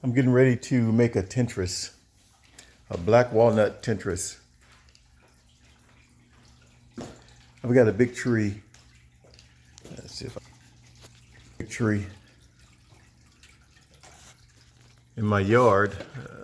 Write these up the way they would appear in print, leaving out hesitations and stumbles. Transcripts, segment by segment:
I'm getting ready to make a tinctures, a black walnut tinctures. I've got a big tree. Let's see if I big tree in my yard.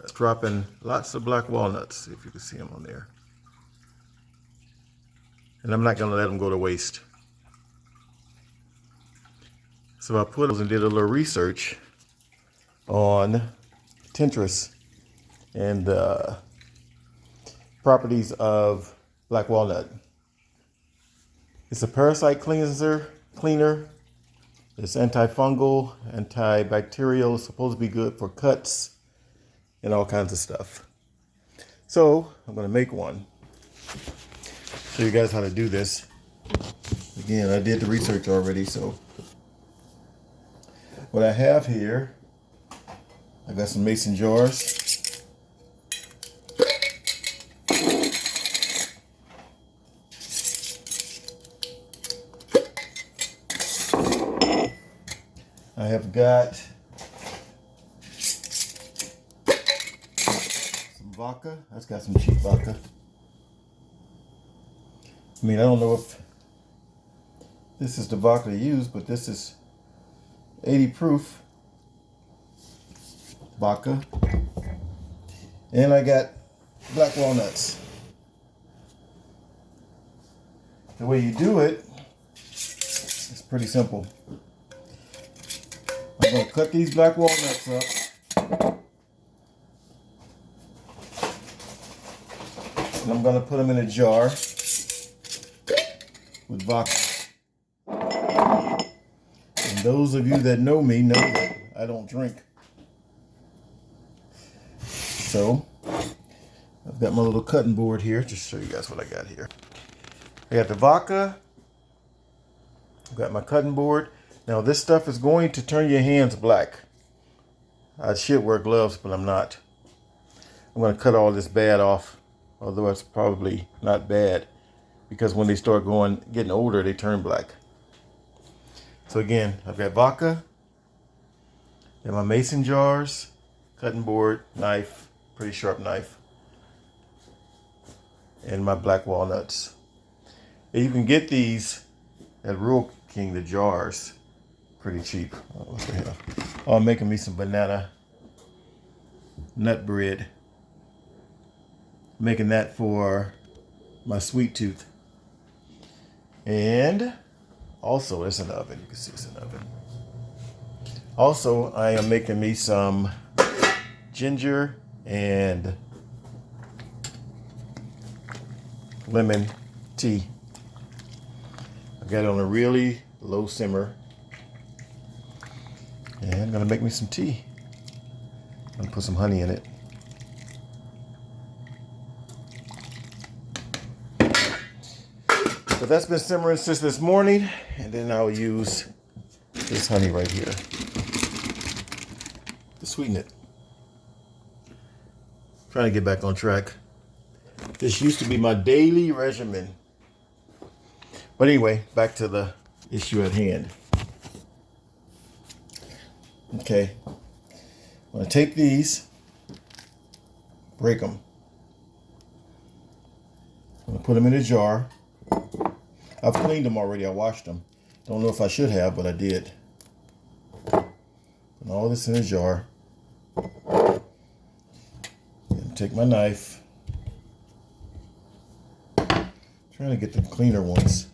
It's dropping lots of black walnuts. See if you can see them on there. And I'm not going to let them go to waste. So I put those and did a little research on tinctures and properties of black walnut. It's a parasite cleaner. It's antifungal, antibacterial. It's supposed to be good for cuts and all kinds of stuff. So I'm going to make one. Show you guys how to do this. Again, I did the research already. So what I have here, I got some mason jars. I have got some vodka. That's got some cheap vodka. I mean, I don't know if this is the vodka to use, but this is 80 proof vodka. And I got black walnuts. The way you do it is pretty simple. I'm going to cut these black walnuts up. And I'm going to put them in a jar with vodka. And those of you that know me know that I don't drink. So, I've got my little cutting board here. Just show you guys what I got here. I got the vodka. I've got my cutting board. Now this stuff is going to turn your hands black. I should wear gloves, but I'm not. I'm going to cut all this bad off, although it's probably not bad, because when they start getting older, they turn black. So again, I've got vodka, and my mason jars, cutting board, knife, pretty sharp knife, and my black walnuts. And you can get these at Rural King, the jars. Pretty cheap. What the hell? Oh, I'm making me some banana nut bread. Making that for my sweet tooth. And also it's an oven. You can see it's an oven. Also, I am making me some ginger and lemon tea. I got it on a really low simmer. And I'm going to make me some tea. I'm going to put some honey in it. So that's been simmering since this morning. And then I'll use this honey right here to sweeten it. Trying to get back on track. This used to be my daily regimen. But anyway, back to the issue at hand. Okay, I'm going to take these, break them. I'm going to put them in a jar. I've cleaned them already. I washed them. Don't know if I should have, but I did. Put all this in a jar. And take my knife. Trying to get the cleaner ones.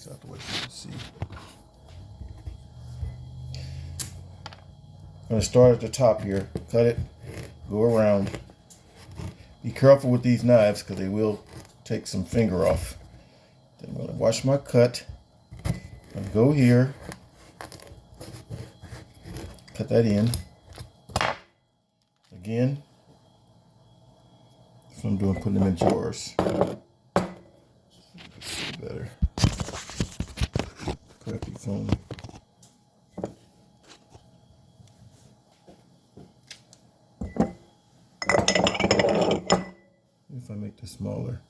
Out the way so you can see. I'm going to start at the top here. Cut it. Go around. Be careful with these knives because they will take some finger off. Then I'm going to wash my cut. And go here. Cut that in. Again. That's what I'm doing, putting them in jars. Let's see better. Crappy phone. If I make this smaller.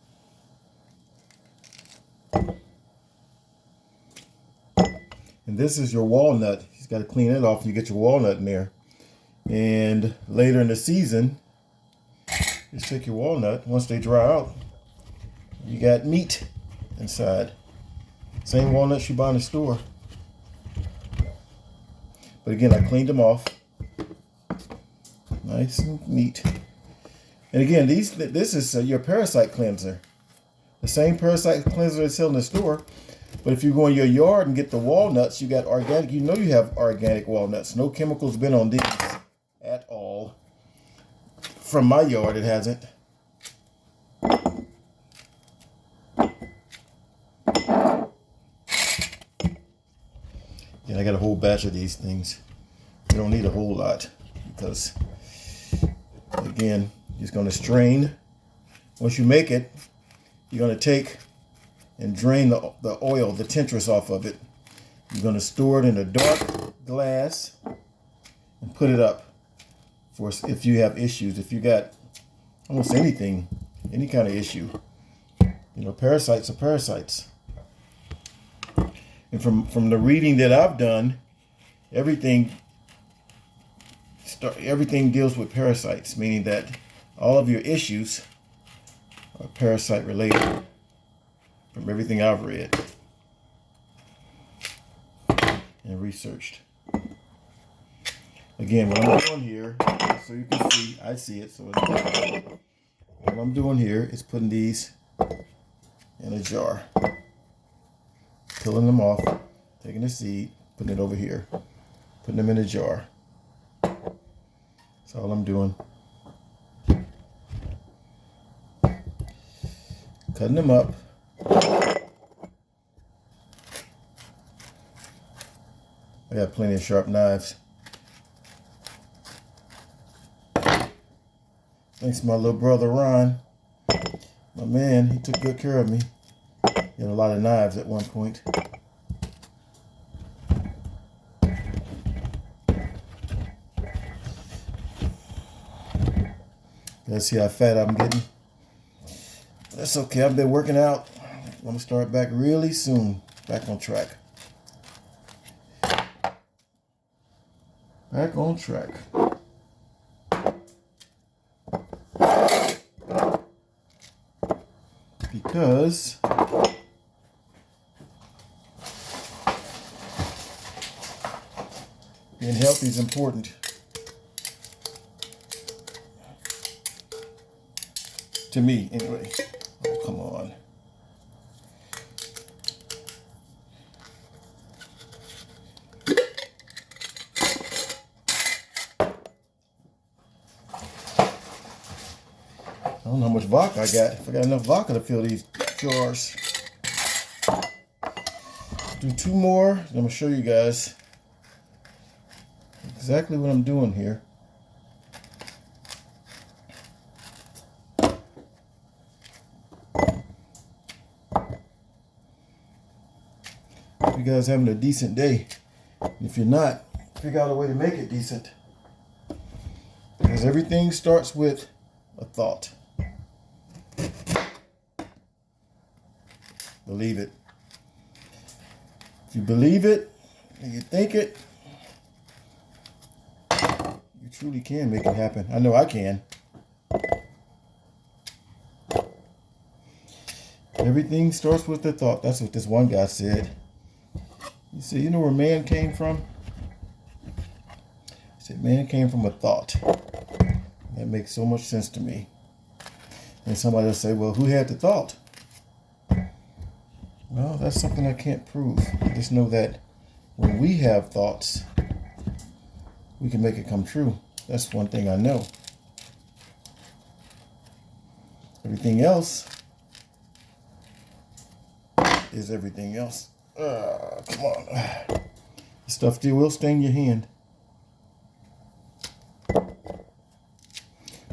And this is your walnut. You just got to clean it off and you get your walnut in there. And later in the season, just take your walnut. Once they dry out, you got meat inside. Same walnuts you buy in the store. But again, I cleaned them off. Nice and neat. And again, this is your parasite cleanser. The same parasite cleanser they sell in the store. But if you go in your yard and get the walnuts, you got organic. You know you have organic walnuts. No chemicals been on these at all. From my yard, it hasn't. Yeah, I got a whole batch of these things. You don't need a whole lot because, again, you're just going to strain. Once you make it, you're going to take and drain the oil, the tinctures off of it. You're going to store it in a dark glass and put it up for if you have issues. If you got almost anything, any kind of issue. You know, parasites are parasites. And from the reading that I've done, everything deals with parasites, meaning that all of your issues are parasite related. From everything I've read and researched. Again, what I'm doing here, so you can see, I see it. So what I'm doing here is putting these in a jar. Peeling them off, taking the seed, putting it over here, putting them in a jar. That's all I'm doing. Cutting them up. I got plenty of sharp knives. Thanks to my little brother Ron. My man, he took good care of me. He had a lot of knives at one point. Let's see how fat I'm getting. That's okay. I've been working out. I'm going to start back really soon. Back on track. Back on track. Because being healthy is important. To me, anyway. Oh, come on. I don't know how much vodka I got. If I got enough vodka to fill these jars. Do 2 more. I'm going to show you guys exactly what I'm doing here. Hope you guys having a decent day. If you're not, figure out a way to make it decent. Because everything starts with a thought. Believe it. If you believe it and you think it, you truly can make it happen. I know I can. Everything starts with the thought. That's what this one guy said. He said, you know where man came from? He said, man came from a thought. That makes so much sense to me. And somebody will say, well, who had the thought? Well, that's something I can't prove. I just know that when we have thoughts, we can make it come true. That's one thing I know. Everything else is everything else. Come on. The stuff still will stain your hand.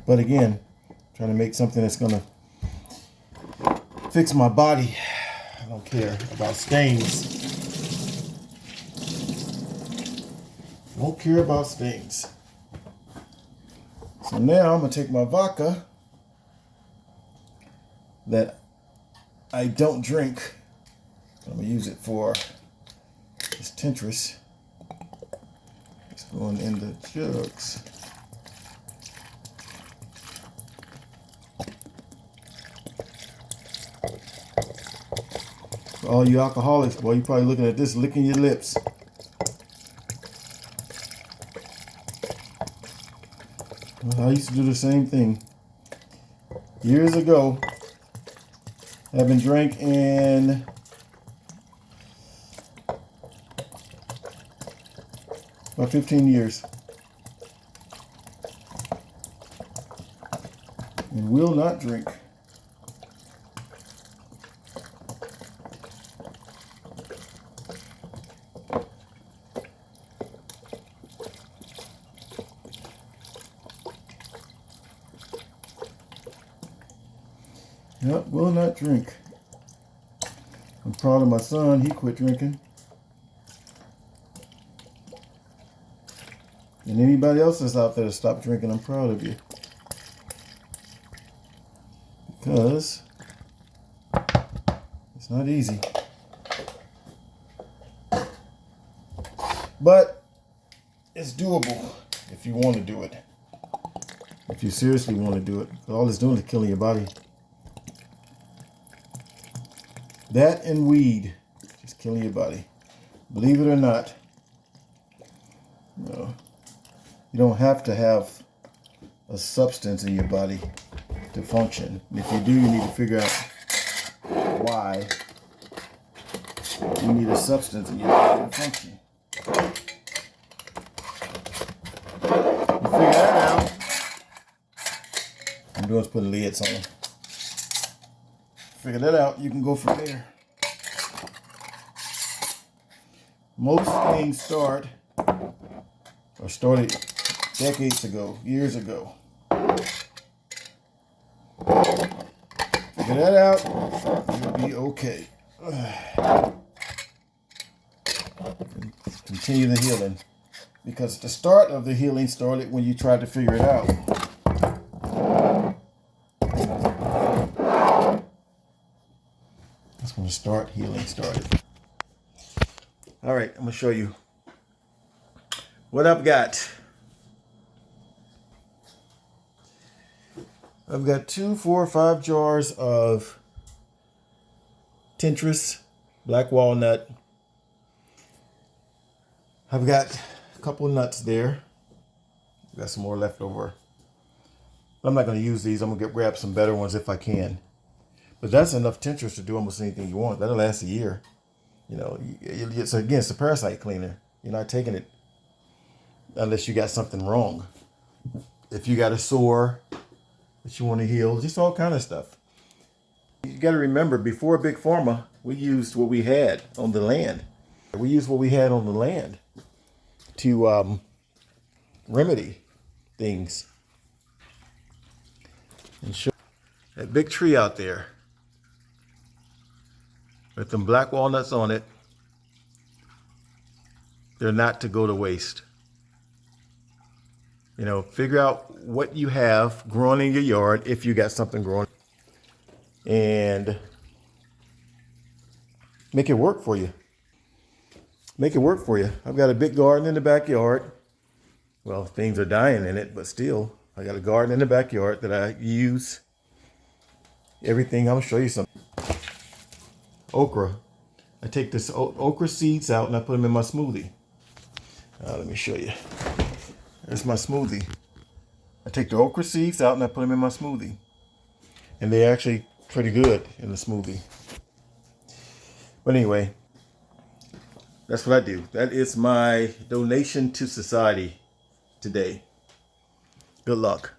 But again, trying to make something that's going to fix my body. I don't care about stains. Don't care about stains. So now I'm going to take my vodka that I don't drink. I'm going to use it for This tinctures is going in the jugs. For all you alcoholics, boy, you're probably looking at this, licking your lips. Well, I used to do the same thing. Years ago, I've been drinking about 15 years. And will not drink. Yep, will not drink. I'm proud of my son. He quit drinking. And anybody else that's out there to stop drinking, I'm proud of you. Because it's not easy. But it's doable if you want to do it. If you seriously want to do it. All it's doing is killing your body. That and weed, just killing your body. Believe it or not, no, you don't have to have a substance in your body to function. And if you do, you need to figure out why you need a substance in your body to function. You figure that out. I'm doing is putting lids on them. Figure that out, you can go from there. Most things started decades ago, years ago. Figure that out, you'll be okay. Continue the healing. Because the start of the healing started when you tried to figure it out. That's when the healing started. All right, I'm going to show you what I've got. I've got 2, 4, 5 jars of tinctures, black walnut. I've got a couple of nuts there. I've got some more left over. I'm not going to use these. I'm going to grab some better ones if I can. But that's enough tinctures to do almost anything you want. That'll last a year. You know, so again, it's a parasite cleaner. You're not taking it unless you got something wrong. If you got a sore that you want to heal, just all kind of stuff. You got to remember, before Big Pharma, we used what we had on the land. We used what we had on the land to remedy things. And show that big tree out there with them black walnuts on it, they're not to go to waste. You know, figure out what you have growing in your yard, if you got something growing, and make it work for you. Make it work for you. I've got a big garden in the backyard. Well, things are dying in it, but still, I got a garden in the backyard that I use everything. I'm gonna show you something. Okra. I take this okra seeds out and I put them in my smoothie. Let me show you. There's my smoothie. I take the okra seeds out and I put them in my smoothie. And they're actually pretty good in the smoothie. But anyway, that's what I do. That is my donation to society today. Good luck.